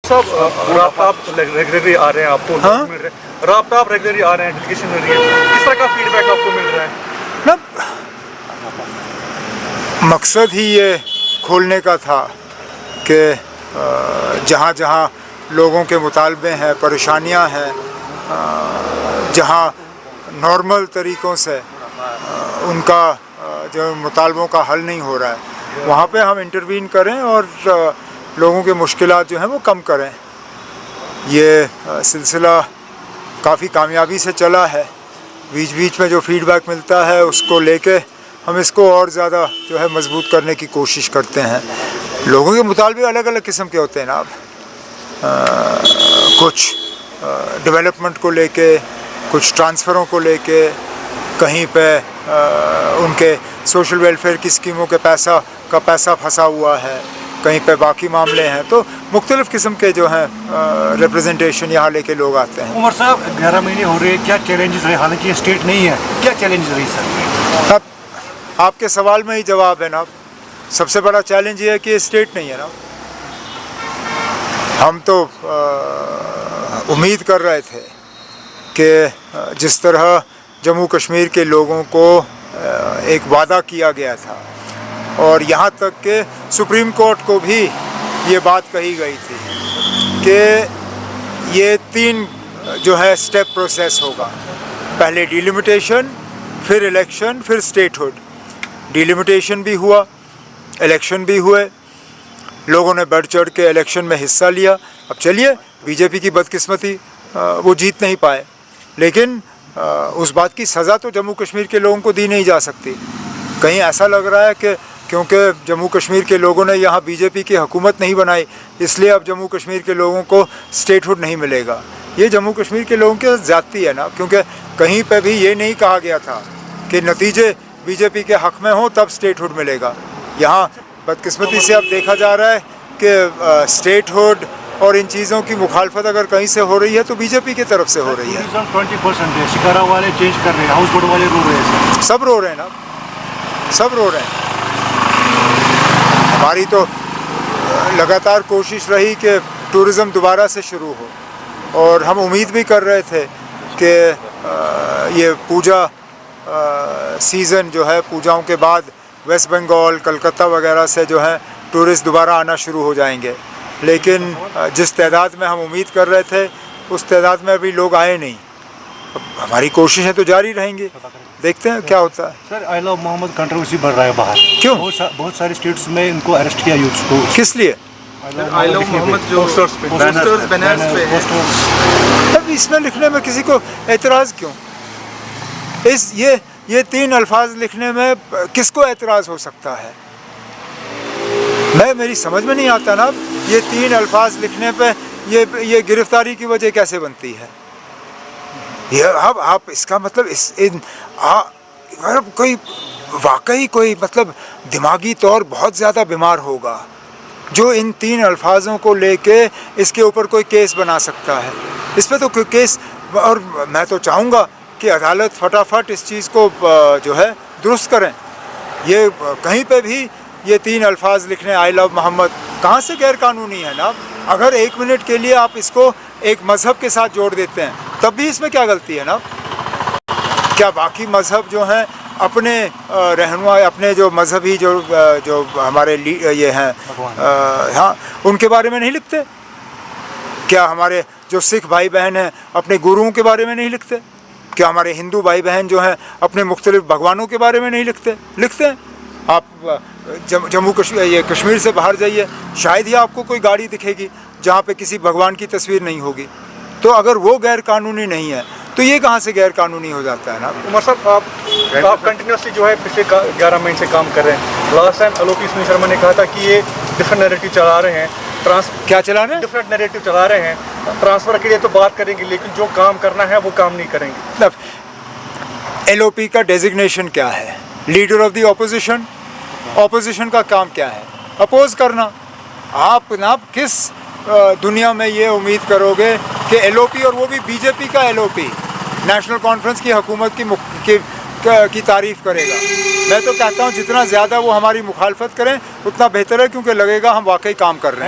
सब राब्ता आप रेगुलरली आ रहे हैं, आपको मिल रहे हैं, राब्ता आप रेगुलरली आ रहे हैं, डेलीगेशन मिल रही है, किस तरह का फीडबैक आपको मिल रहा है? ना मकसद ही ये खोलने का था कि जहाँ जहाँ लोगों के मुतालबे हैं, परेशानियाँ हैं, जहाँ नॉर्मल तरीक़ों से उनका जो मुतालबों का हल नहीं हो रहा है, वहाँ पे हम इंटरवीन करें और लोगों के मुश्किलात जो हैं वो कम करें। ये सिलसिला काफ़ी कामयाबी से चला है। बीच बीच में जो फीडबैक मिलता है उसको लेके हम इसको और ज़्यादा जो है मजबूत करने की कोशिश करते हैं। लोगों के मुतालबे अलग अलग किस्म के होते हैं ना, कुछ डेवलपमेंट को लेके, कुछ ट्रांसफ़रों को लेके, कहीं पे उनके सोशल वेलफेयर की स्कीमों के पैसा फंसा हुआ है, कहीं पे बाकी मामले हैं। तो मुख्तलिफ़ किस्म के जो हैं रिप्रेजेंटेशन यहाँ लेके लोग आते हैं। उमर साहब 11 महीने हो रहे हैं, क्या चैलेंजेस रहे? हालांकि ये स्टेट नहीं है, क्या चैलेंजेस रही सर? अब आपके सवाल में ही जवाब है ना। सबसे बड़ा चैलेंज ये है कि ये स्टेट नहीं है ना। हम तो उम्मीद कर रहे थे कि जिस तरह जम्मू कश्मीर के लोगों को एक वादा किया गया था और यहाँ तक कि सुप्रीम कोर्ट को भी ये बात कही गई थी कि ये 3 जो है स्टेप प्रोसेस होगा। पहले डिलिमिटेशन, फिर इलेक्शन, फिर स्टेटहुड। डिलिमिटेशन भी हुआ, इलेक्शन भी हुए, लोगों ने बढ़ चढ़ के इलेक्शन में हिस्सा लिया। अब चलिए, बीजेपी की बदकिस्मती वो जीत नहीं पाए, लेकिन उस बात की सज़ा तो जम्मू कश्मीर के लोगों को दी नहीं जा सकती। कहीं ऐसा लग रहा है कि क्योंकि जम्मू कश्मीर के लोगों ने यहाँ बीजेपी की हुकूमत नहीं बनाई, इसलिए अब जम्मू कश्मीर के लोगों को स्टेटहुड नहीं मिलेगा। ये जम्मू कश्मीर के लोगों के ज़्यादती है ना, क्योंकि कहीं पे भी ये नहीं कहा गया था कि नतीजे बीजेपी के हक़ में हों तब स्टेटहुड मिलेगा। यहाँ बदकिस्मती से अब देखा जा रहा है कि स्टेटहुड और इन चीज़ों की मुखालफत अगर कहीं से हो रही है तो बीजेपी की तरफ से हो रही है। 20% है, शिकारा वाले चेंज कर रहे हैं, हाउस बोट वाले रो रहे हैं, सब रो रहे हैं ना, सब रो रहे हैं। हमारी तो लगातार कोशिश रही कि टूरिज़म दोबारा से शुरू हो और हम उम्मीद भी कर रहे थे कि ये पूजा सीज़न जो है, पूजाओं के बाद वेस्ट बंगाल, कलकत्ता वगैरह से जो है टूरिस्ट दोबारा आना शुरू हो जाएंगे, लेकिन जिस तादाद में हम उम्मीद कर रहे थे उस तादाद में अभी लोग आए नहीं। अब हमारी कोशिशें तो जारी रहेंगी, देखते हैं क्या होता है। Sir, I love Mohammad controversy बढ़ रहा है बाहर, क्यों? बहुत सारे स्टेट्स में इनको अरेस्ट किया यूथ को। किस लिए? आई लव मोहम्मद जो पोस्टर्स बैनर्स पे, अब इसमें लिखने में किसी को एतराज़ क्यों? ये 3 अल्फाज लिखने में किसको एतराज़ हो सकता है? मेरी समझ में नहीं आता ना, ये 3 अल्फाज लिखने पे ये गिरफ्तारी की वजह कैसे बनती है? ये अब आप इसका मतलब कोई वाकई कोई मतलब दिमागी तौर बहुत ज़्यादा बीमार होगा जो इन 3 अल्फाजों को लेके इसके ऊपर कोई केस बना सकता है। इस पर तो कोई केस, और मैं तो चाहूँगा कि अदालत फटाफट इस चीज़ को जो है दुरुस्त करें। ये कहीं पे भी ये 3 अल्फाज लिखने आई लव मोहम्मद कहाँ से गैर कानूनी है ना? अगर 1 मिनट के लिए आप इसको एक मज़हब के साथ जोड़ देते हैं तब भी इसमें क्या गलती है ना? क्या बाकी मज़हब जो हैं अपने रहनुमा, अपने जो मज़हबी जो हमारे ये हैं, हाँ, उनके बारे में नहीं लिखते? क्या हमारे जो सिख भाई बहन हैं अपने गुरुओं के बारे में नहीं लिखते? क्या हमारे हिंदू भाई बहन जो हैं अपने मुख्तलिफ भगवानों के बारे में नहीं लिखते? लिखते हैं। आप जम्मू कश्मीर से बाहर जाइए, शायद ही आपको कोई गाड़ी दिखेगी जहाँ पे किसी भगवान की तस्वीर नहीं होगी। तो अगर वो गैर कानूनी नहीं है तो ये कहाँ से गैर कानूनी हो जाता है ना? उमर साहब, आप कंटिन्यूसली जो है पिछले 11 महीने से काम कर रहे हैं। लास्ट टाइम आलोक शर्मा ने कहा था कि ये डिफरेंट नैरेटिव चला रहे हैं, क्या चला रहे हैं? डिफरेंट नैरेटिव चला रहे हैं। ट्रांसफ़र के लिए तो बात करेंगे, लेकिन जो काम करना है वो काम नहीं करेंगे। LOP का डेजिग्नेशन क्या है? Leader of the opposition. Opposition का काम क्या है? अपोज करना। आप जनाब किस दुनिया में ये उम्मीद करोगे कि LOP, और वो भी बीजेपी का LOP, नेशनल कॉन्फ्रेंस की हुकूमत की तारीफ़ करेगा? मैं तो कहता हूँ जितना ज़्यादा वो हमारी मुखालफत करें उतना बेहतर है, क्योंकि लगेगा हम वाकई काम कर रहे हैं।